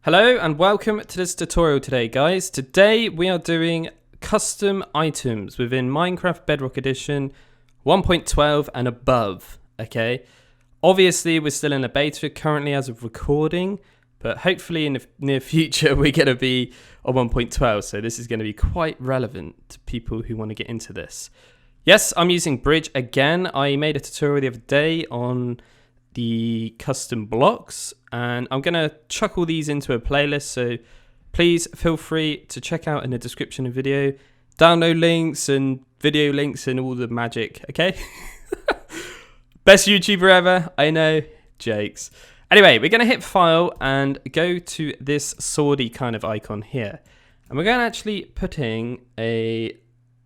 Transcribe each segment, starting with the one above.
Hello and welcome to this tutorial today, guys. Today we are doing custom items within Minecraft Bedrock Edition 1.12 and above, okay? Obviously we're still in a beta currently as of recording, but hopefully in the near future we're going to be on 1.12, so this is going to be quite relevant to people who want to get into this. Yes, I'm using Bridge again. I made a tutorial the other day on the custom blocks, and I'm going to chuck all these into a playlist, so please feel free to check out in the description of the video, download links and video links and all the magic, okay? Best YouTuber ever, I know, jokes. Anyway, we're going to hit file and go to this swordy kind of icon here, and we're going to actually putting a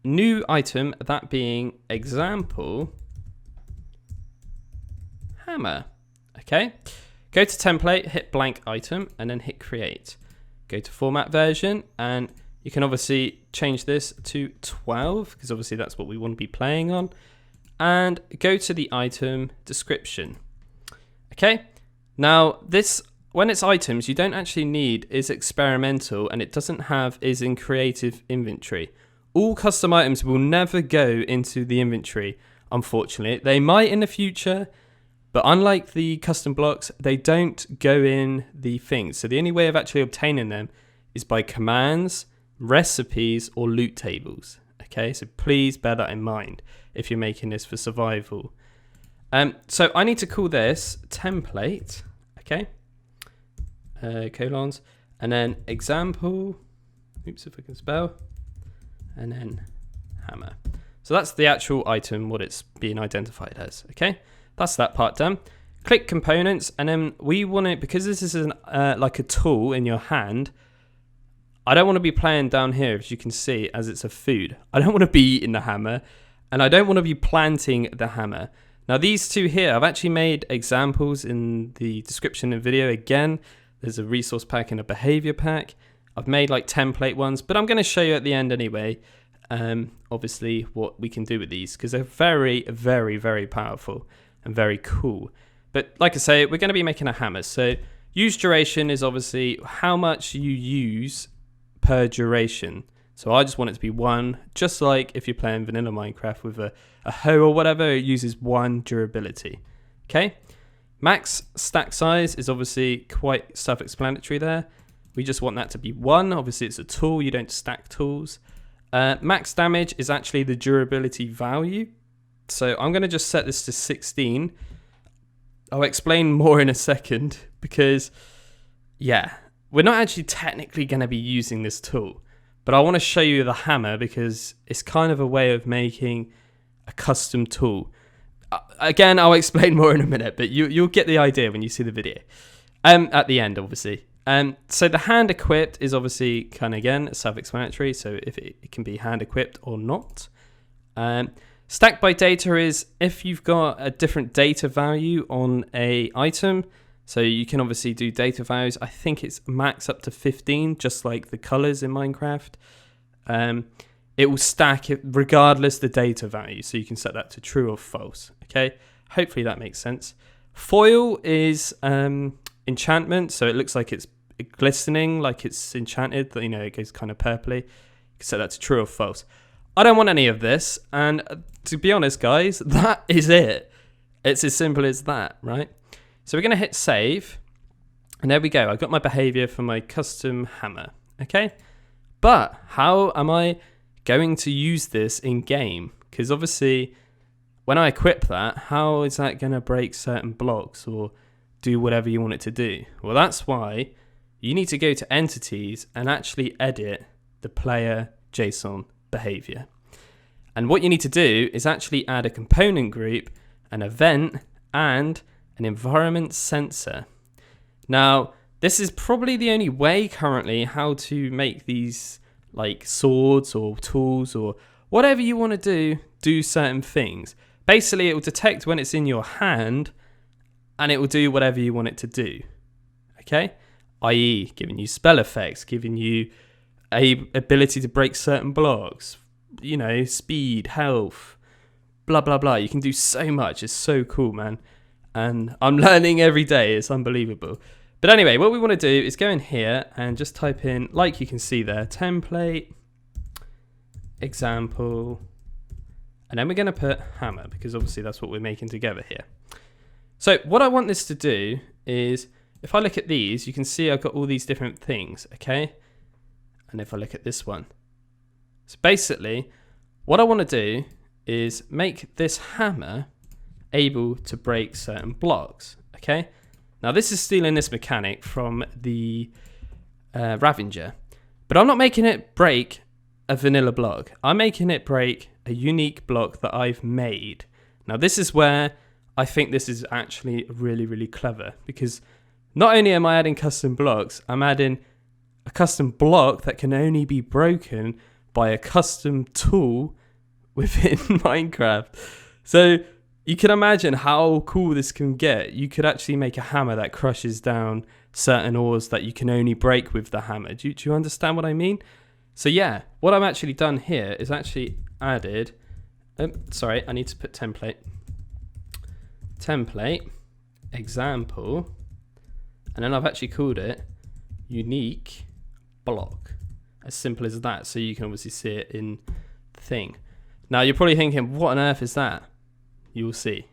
new item, that being example hammer. Okay, go to template, hit blank item, and then hit create. Go to format version, and you can obviously change this to 12 because obviously that's what we want to be playing on, and go to the item description. Okay, now this, when it's items, you don't actually need is experimental, and it doesn't have is in creative inventory. All custom items will never go into the inventory, unfortunately. They might in the future, but unlike the custom blocks, they don't go in the things. So the only way of actually obtaining them is by commands, recipes, or loot tables. Okay, so please bear that in mind if you're making this for survival. So I need to call this template, okay, colons, and then example, oops, if I can spell, and then hammer. So that's the actual item, what it's being identified as, okay? That's that part done. Click components, and then we want it, because this is like a tool in your hand, I don't want to be playing down here, as you can see, as it's a food. I don't want to be eating the hammer, and I don't want to be planting the hammer. Now these two here, I've actually made examples in the description of the video. Again, there's a resource pack and a behavior pack. I've made like template ones, but I'm going to show you at the end anyway, obviously what we can do with these, because they're very, very, very powerful and very cool. But like I say, we're going to be making a hammer. So use duration is obviously how much you use per duration. So I just want it to be 1, just like if you're playing vanilla Minecraft with a hoe or whatever, it uses 1 durability. Okay. Max stack size is obviously quite self-explanatory there. We just want that to be 1. Obviously it's a tool, you don't stack tools. Max damage is actually the durability value. So I'm going to just set this to 16. I'll explain more in a second because, yeah, we're not actually technically going to be using this tool. But I want to show you the hammer because it's kind of a way of making a custom tool. Again, I'll explain more in a minute, but you'll get the idea when you see the video. At the end, obviously. So the hand equipped is obviously kind of, again, self-explanatory. So if it can be hand equipped or not. Stacked by data is if you've got a different data value on a item. So you can obviously do data values. I think it's max up to 15, just like the colors in Minecraft. It will stack it regardless the data value. So you can set that to true or false. Okay, hopefully that makes sense. Foil is enchantment. So it looks like it's glistening, like it's enchanted. You know, it goes kind of purpley. You can set that to true or false. I don't want any of this, and to be honest, guys, that is it. It's as simple as that, right? So we're going to hit save, and there we go. I've got my behavior for my custom hammer, okay? But how am I going to use this in-game? Because obviously, when I equip that, how is that going to break certain blocks or do whatever you want it to do? Well, that's why you need to go to entities and actually edit the player JSON behavior. And what you need to do is actually add a component group, an event, and an environment sensor. Now, this is probably the only way currently how to make these like swords or tools or whatever you want to do certain things. Basically, it will detect when it's in your hand and it will do whatever you want it to do. Okay? i.e. giving you spell effects, giving you a ability to break certain blocks, you know, speed, health, blah, blah, blah. You can do so much. It's so cool, man. And I'm learning every day. It's unbelievable. But anyway, what we want to do is go in here and just type in, like you can see there, template, example, and then we're going to put hammer, because obviously that's what we're making together here. So what I want this to do is, if I look at these, you can see I've got all these different things, okay? And if I look at this one. So basically, what I want to do is make this hammer able to break certain blocks, okay? Now this is stealing this mechanic from the Ravager, but I'm not making it break a vanilla block. I'm making it break a unique block that I've made. Now this is where I think this is actually really, really clever, because not only am I adding custom blocks, I'm adding a custom block that can only be broken by a custom tool within Minecraft. So you can imagine how cool this can get. You could actually make a hammer that crushes down certain ores that you can only break with the hammer. Do you understand what I mean? So yeah, what I've actually done here is actually added, sorry, I need to put template, example, and then I've actually called it unique block. As simple as that, so you can obviously see it in the thing. Now you're probably thinking, what on earth is that? You'll see.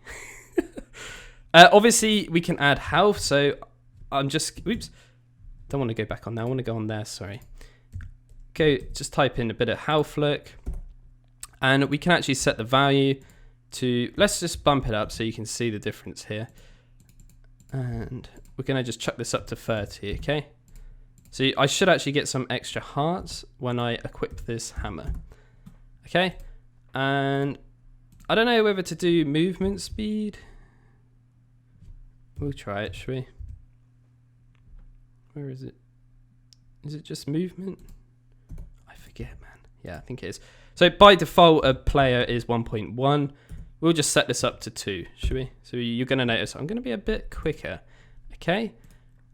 Obviously we can add health, so I'm just, oops, don't want to go back on there, I want to go on there, sorry. Just type in a bit of health look, and we can actually set the value to, let's just bump it up so you can see the difference here. And we're going to just chuck this up to 30, okay? So I should actually get some extra hearts when I equip this hammer, okay? And I don't know whether to do movement speed. We'll try it, shall we? Where is it? Is it just movement? I forget, man. Yeah, I think it is. So by default, a player is 1.1. We'll just set this up to 2, shall we? So you're going to notice I'm going to be a bit quicker, okay?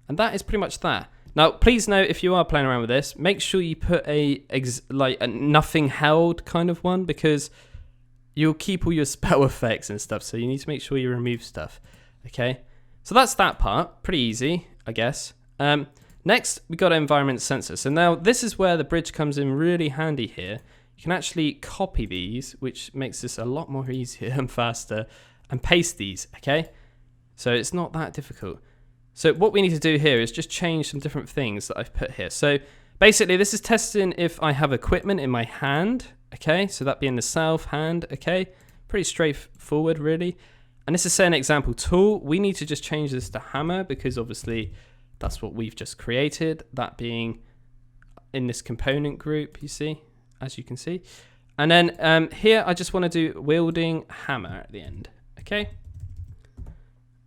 And that is pretty much that. Now, please note, if you are playing around with this, make sure you put a nothing held kind of one, because you'll keep all your spell effects and stuff. So you need to make sure you remove stuff, okay? So that's that part. Pretty easy, I guess. Next, we got an environment sensor. So now this is where the bridge comes in really handy here. You can actually copy these, which makes this a lot more easier and faster, and paste these, okay? So it's not that difficult. So what we need to do here is just change some different things that I've put here. So basically this is testing if I have equipment in my hand, okay? So that being the south hand, okay? Pretty straightforward really. And this is saying example tool. We need to just change this to hammer, because obviously that's what we've just created, that being in this component group, you see, as you can see. And then here I just want to do wielding hammer at the end, okay?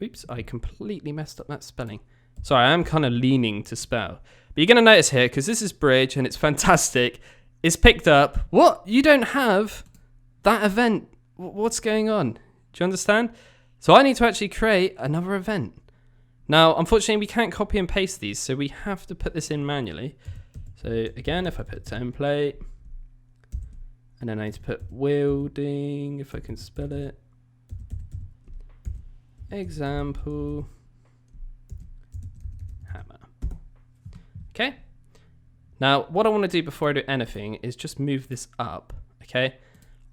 Oops, I completely messed up that spelling. Sorry, I am kind of leaning to spell. But you're going to notice here, because this is bridge and it's fantastic, it's picked up, what? You don't have that event. What's going on? Do you understand? So I need to actually create another event. Now, unfortunately, we can't copy and paste these, so we have to put this in manually. So again, if I put template, and then I need to put wielding, if I can spell it, example, hammer. Okay. Now, what I want to do before I do anything is just move this up, okay?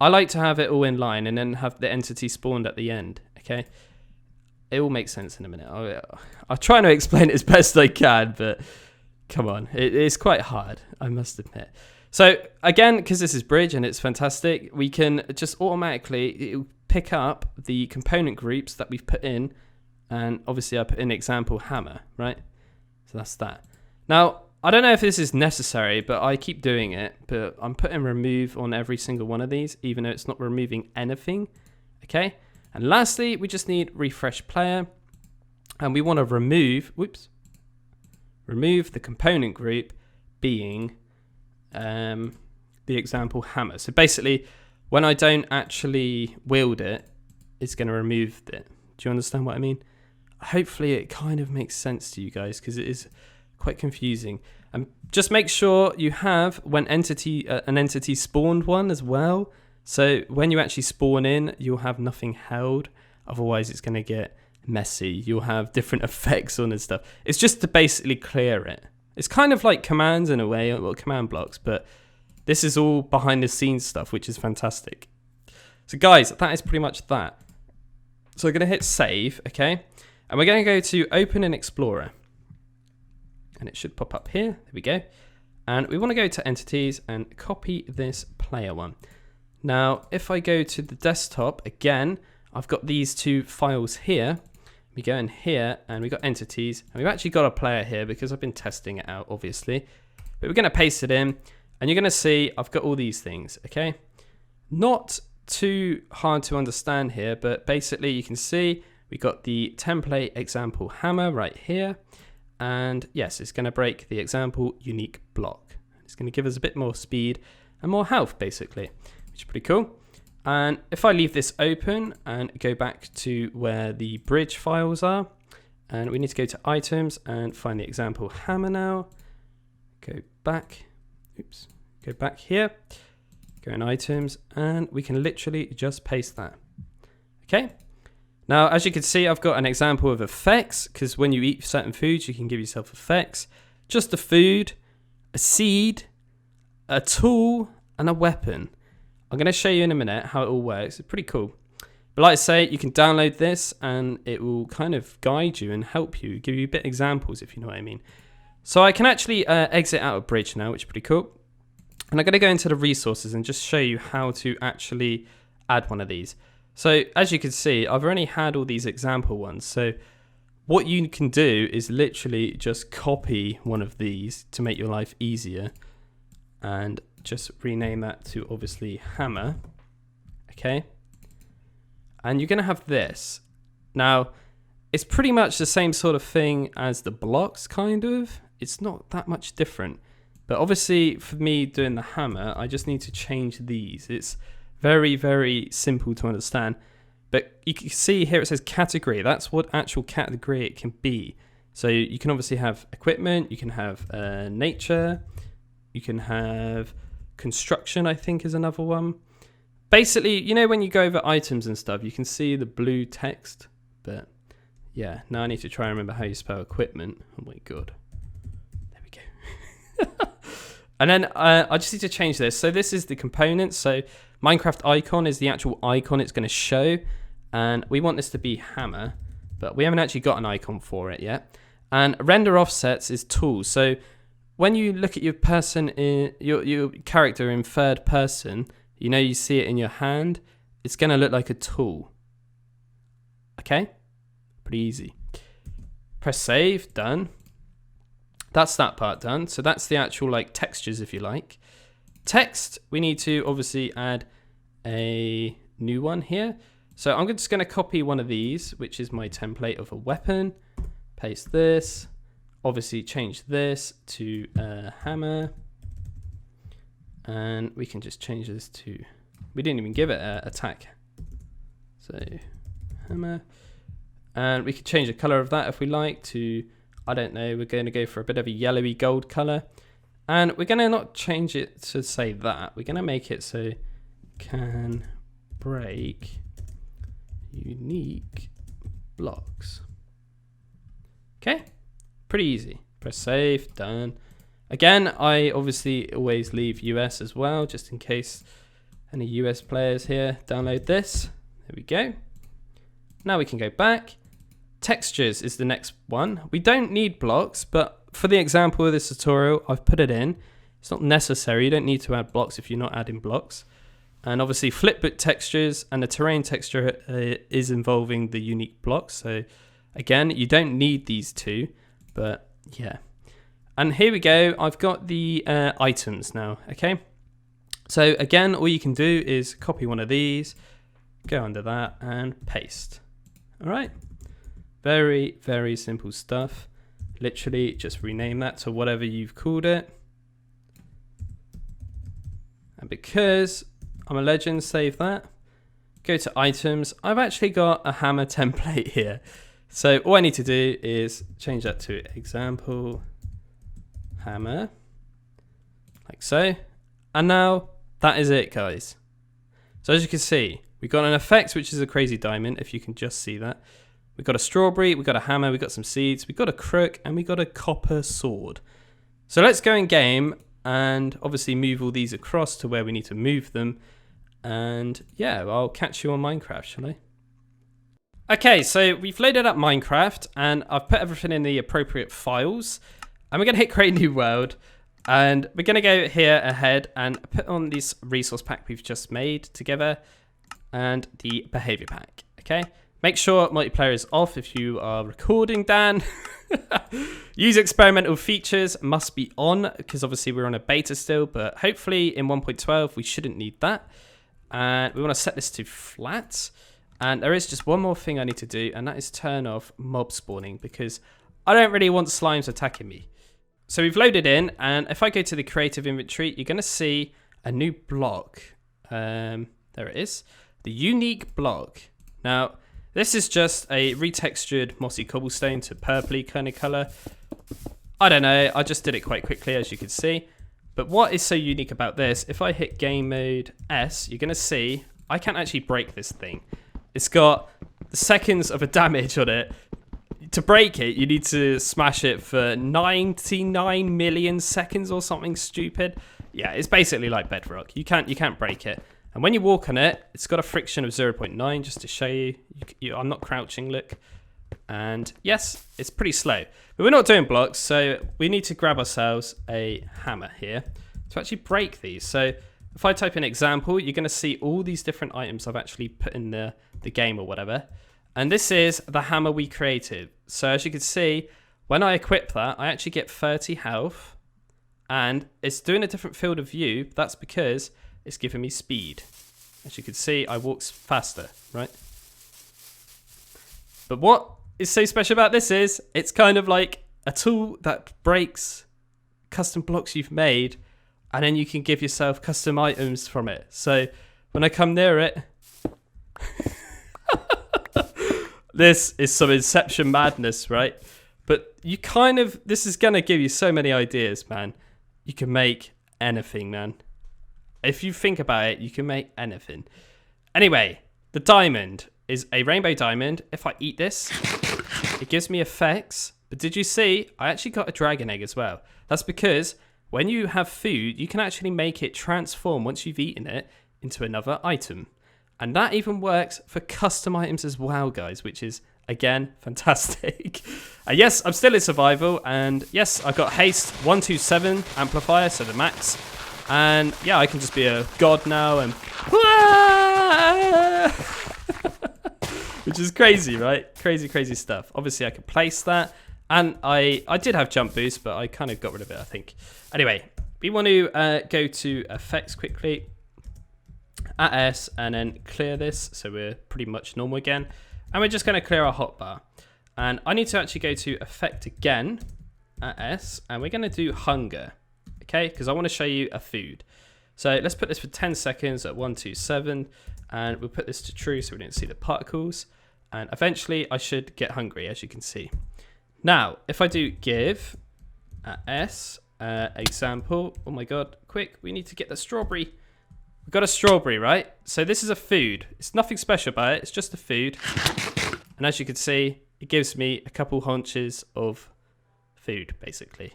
I like to have it all in line and then have the entity spawned at the end, okay? It will make sense in a minute. I'll try to explain it as best I can, but come on, it's quite hard, I must admit. So again, because this is bridge and it's fantastic, we can just automatically pick up the component groups that we've put in, and obviously I put in example hammer, right? So that's that. Now, I don't know if this is necessary, but I keep doing it, but I'm putting remove on every single one of these, even though it's not removing anything, okay? And lastly, we just need refresh player, and we want to remove the component group being the example hammer. So basically, when I don't actually wield it, it's going to remove it. Do you understand what I mean? Hopefully it kind of makes sense to you guys, because it is quite confusing. And just make sure you have when an entity spawned one as well. So when you actually spawn in, you'll have nothing held. Otherwise it's going to get messy. You'll have different effects on and stuff. It's just to basically clear it. It's kind of like commands in a way, or command blocks, but this is all behind the scenes stuff, which is fantastic. So guys, that is pretty much that. So we're going to hit save, okay? And we're going to go to Open in Explorer. And it should pop up here. There we go. And we want to go to Entities and copy this player one. Now, if I go to the desktop, again, I've got these two files here. We go in here and we've got Entities. And we've actually got a player here because I've been testing it out, obviously. But we're going to paste it in. And you're going to see I've got all these things, okay? Not too hard to understand here, but basically you can see we got the template example hammer right here. And yes, it's going to break the example unique block. It's going to give us a bit more speed and more health, basically, which is pretty cool. And if I leave this open and go back to where the bridge files are, and we need to go to items and find the example hammer now. Go back, oops, go back here, go in items, and we can literally just paste that. Okay. Now, as you can see, I've got an example of effects, because when you eat certain foods, you can give yourself effects. Just a food, a seed, a tool, and a weapon. I'm going to show you in a minute how it all works. It's pretty cool. But like I say, you can download this, and it will kind of guide you and help you, give you a bit of examples, if you know what I mean. So I can actually exit out of Bridge now, which is pretty cool. And I'm going to go into the resources and just show you how to actually add one of these. So as you can see, I've already had all these example ones. So what you can do is literally just copy one of these to make your life easier and just rename that to obviously hammer. Okay. And you're going to have this. Now, it's pretty much the same sort of thing as the blocks, kind of. It's not that much different. But obviously for me doing the hammer, I just need to change these. It's very, very simple to understand. But you can see here it says category. That's what actual category it can be. So you can obviously have equipment, you can have nature, you can have construction, I think is another one. Basically, you know when you go over items and stuff, you can see the blue text. But yeah, now I need to try and remember how you spell equipment. Oh my god. There we go. And then I just need to change this. So this is the components. So Minecraft icon is the actual icon it's going to show. And we want this to be hammer, but we haven't actually got an icon for it yet. And render offsets is tools. So when you look at your person, your character in third person, you know, you see it in your hand, it's going to look like a tool. Okay? Pretty easy. Press save, done. That's that part done. So that's the actual like textures, if you like. Text, we need to obviously add a new one here. So I'm just going to copy one of these, which is my template of a weapon. Paste this. Obviously change this to hammer. And we can just change this to, we didn't even give it an attack. So hammer. And we could change the color of that if we like to, I don't know, we're going to go for a bit of a yellowy gold color. And we're going to not change it to say that. We're going to make it so can break unique blocks. Okay, pretty easy. Press save, done. Again, I obviously always leave US as well, just in case any US players here download this. There we go. Now we can go back. Textures is the next one. We don't need blocks, but for the example of this tutorial, I've put it in. It's not necessary. You don't need to add blocks if you're not adding blocks. And obviously flipbook textures and the terrain texture is involving the unique blocks. So again, you don't need these two, but yeah. And here we go. I've got the items now, okay? So again, all you can do is copy one of these, go under that and paste. All right. Very, very simple stuff. Literally just rename that to whatever you've called it. And because I'm a legend, save that. Go to items. I've actually got a hammer template here. So all I need to do is change that to example hammer, like so. And now that is it, guys. So as you can see, we've got an effect, which is a crazy diamond, if you can just see that. We've got a strawberry, we've got a hammer, we've got some seeds, we've got a crook, and we've got a copper sword. So let's go in game and obviously move all these across to where we need to move them. And yeah, I'll catch you on Minecraft, shall I? Okay, so we've loaded up Minecraft and I've put everything in the appropriate files. And we're going to hit create new world. And we're going to go here ahead and put on this resource pack we've just made together and the behavior pack, okay? Make sure multiplayer is off if you are recording, Dan. Use experimental features must be on because obviously we're on a beta still, but hopefully in 1.12 we shouldn't need that. And we want to set this to flat. And there is just one more thing I need to do, and that is turn off mob spawning because I don't really want slimes attacking me. So we've loaded in, and if I go to the creative inventory, you're going to see a new block. There it is. The unique block. Now, this is just a retextured mossy cobblestone to purpley kind of color. I don't know. I just did it quite quickly, as you can see. But what is so unique about this, if I hit game mode S, you're going to see I can't actually break this thing. It's got seconds of a damage on it. To break it, you need to smash it for 99 million seconds or something stupid. Yeah, it's basically like Bedrock. You can't break it. And when you walk on it, it's got a friction of 0.9 just to show you. I'm not crouching, look. And yes, it's pretty slow. But we're not doing blocks, so we need to grab ourselves a hammer here to actually break these. So if I type in example, you're going to see all these different items I've actually put in the game or whatever. And this is the hammer we created. So as you can see, when I equip that, I actually get 30 health. And it's doing a different field of view. That's because it's giving me speed. As you can see, I walk faster, right? But what is so special about this is it's kind of like a tool that breaks custom blocks you've made, and then you can give yourself custom items from it. So when I come near it, this is some Inception madness, right? But you kind of, this is going to give you so many ideas, man. You can make anything, man. If you think about it, you can make anything. Anyway, the diamond is a rainbow diamond. If I eat this, it gives me effects. But did you see, I actually got a dragon egg as well. That's because when you have food, you can actually make it transform once you've eaten it into another item. And that even works for custom items as well, guys, which is, again, fantastic. And yes, I'm still in survival. And yes, I got haste 127 amplifier, so the max. And yeah, I can just be a god now and which is crazy, right? Crazy, crazy stuff. Obviously, I can place that. And I did have jump boost, but I kind of got rid of it, I think. Anyway, we want to go to effects quickly. At S and then clear this. So we're pretty much normal again. And we're just going to clear our hotbar. And I need to actually go to effect again at S. And we're going to do hunger. Okay, because I want to show you a food. So let's put this for 10 seconds at 127. And we'll put this to true so we don't see the particles. And eventually I should get hungry, as you can see. Now, if I do give at S, example, oh my God, quick, we need to get the strawberry. We've got a strawberry, right? So this is a food. It's nothing special about it. It's just a food. And as you can see, it gives me a couple haunches of food, basically.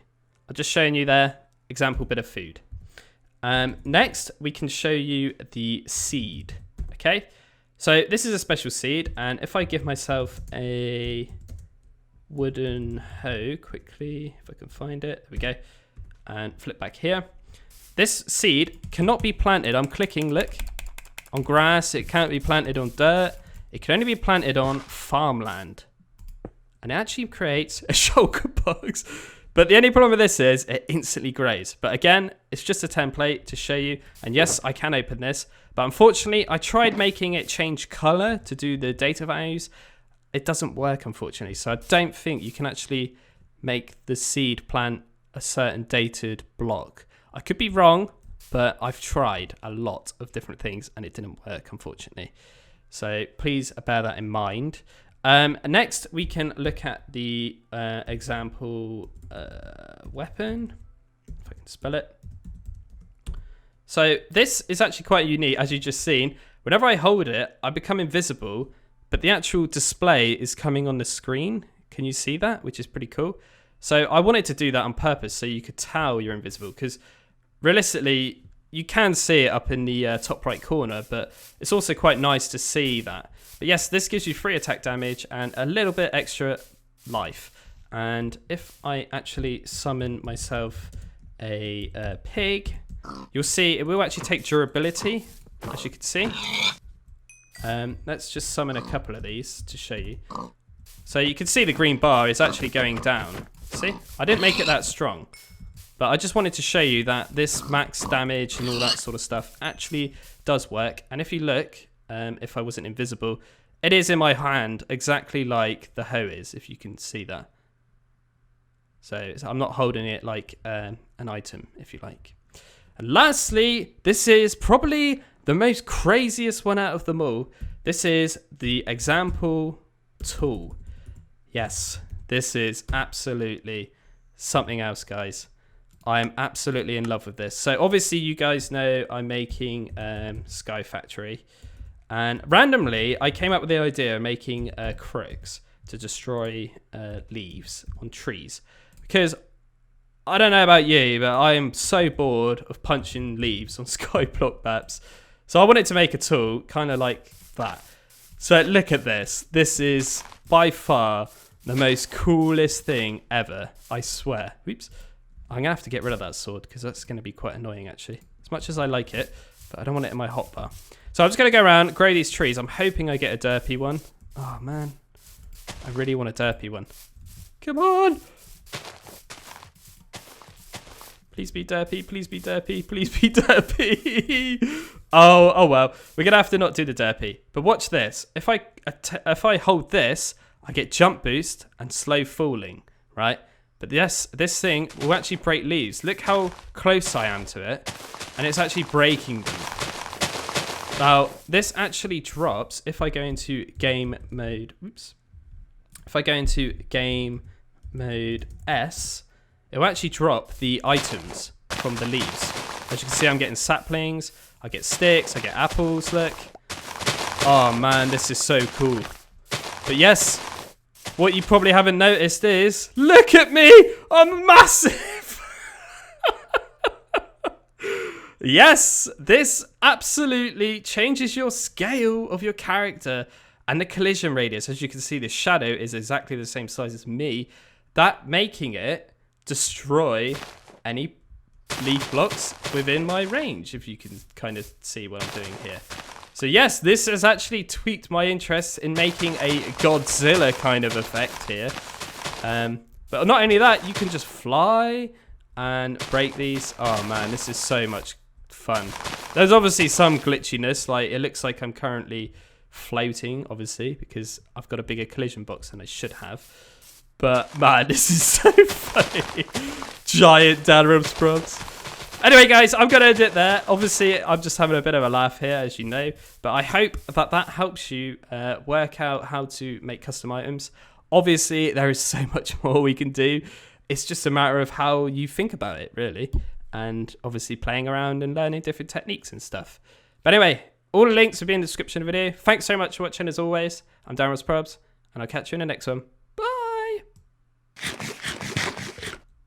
I'm just showing you there, example bit of food. Next, we can show you the seed, okay? So this is a special seed. And if I give myself a wooden hoe quickly, if I can find it, there we go. And flip back here. This seed cannot be planted. I'm clicking, look, on grass. It can't be planted on dirt. It can only be planted on farmland. And it actually creates a shulker box. But the only problem with this is it instantly grows. But again, it's just a template to show you. And yes, I can open this. But unfortunately, I tried making it change color to do the data values. It doesn't work, unfortunately. So I don't think you can actually make the seed plant a certain dated block. I could be wrong, but I've tried a lot of different things and it didn't work, unfortunately. So please bear that in mind. Next, we can look at the example weapon, if I can spell it. So this is actually quite unique, as you've just seen. Whenever I hold it, I become invisible, but the actual display is coming on the screen. Can you see that? Which is pretty cool. So I wanted to do that on purpose so you could tell you're invisible, because realistically, you can see it up in the top right corner, but it's also quite nice to see that. But yes, this gives you 3 attack damage and a little bit extra life. And if I actually summon myself a pig, you'll see it will actually take durability, as you can see. Let's just summon a couple of these to show you. So you can see the green bar is actually going down. See? I didn't make it that strong, but I just wanted to show you that this max damage and all that sort of stuff actually does work. And if you look, if I wasn't invisible, it is in my hand exactly like the hoe is, if you can see that. So I'm not holding it like an item, if you like. And lastly, this is probably the most craziest one out of them all. This is the example tool. Yes, this is absolutely something else, guys. I am absolutely in love with this. So obviously you guys know I'm making Sky Factory. And randomly, I came up with the idea of making crooks to destroy leaves on trees. Because I don't know about you, but I am so bored of punching leaves on Skyblock maps. So I wanted to make a tool kind of like that. So look at this. This is by far the most coolest thing ever, I swear. Oops. I'm going to have to get rid of that sword because that's going to be quite annoying, actually. As much as I like it, but I don't want it in my hotbar. So I'm just going to go around, grow these trees. I'm hoping I get a derpy one. Oh, man. I really want a derpy one. Come on. Please be derpy, please be derpy, please be derpy. Oh well. We're going to have to not do the derpy. But watch this. If I hold this, I get jump boost and slow falling, right? But this thing will actually break leaves. Look how close I am to it. And it's actually breaking them. Now, this actually drops if I go into game mode. Oops. If I go into game mode S, it will actually drop the items from the leaves. As you can see, I'm getting saplings, I get sticks, I get apples, look. Oh man, this is so cool. But yes, what you probably haven't noticed is, look at me, I'm massive. Yes, this absolutely changes your scale of your character and the collision radius. As you can see, the shadow is exactly the same size as me. That making it destroy any leaf blocks within my range, if you can kind of see what I'm doing here. So yes, this has actually tweaked my interest in making a Godzilla kind of effect here. But not only that, you can just fly and break these. Oh man, this is so much fun. There's obviously some glitchiness, like it looks like I'm currently floating, obviously, because I've got a bigger collision box than I should have. But man, this is so funny. Giant DanRobzProbz. Anyway, guys, I'm going to end it there. Obviously, I'm just having a bit of a laugh here, as you know. But I hope that that helps you work out how to make custom items. Obviously, there is so much more we can do. It's just a matter of how you think about it, really. And obviously playing around and learning different techniques and stuff. But anyway, all the links will be in the description of the video. Thanks so much for watching, as always. I'm DanRobzProbz, and I'll catch you in the next one.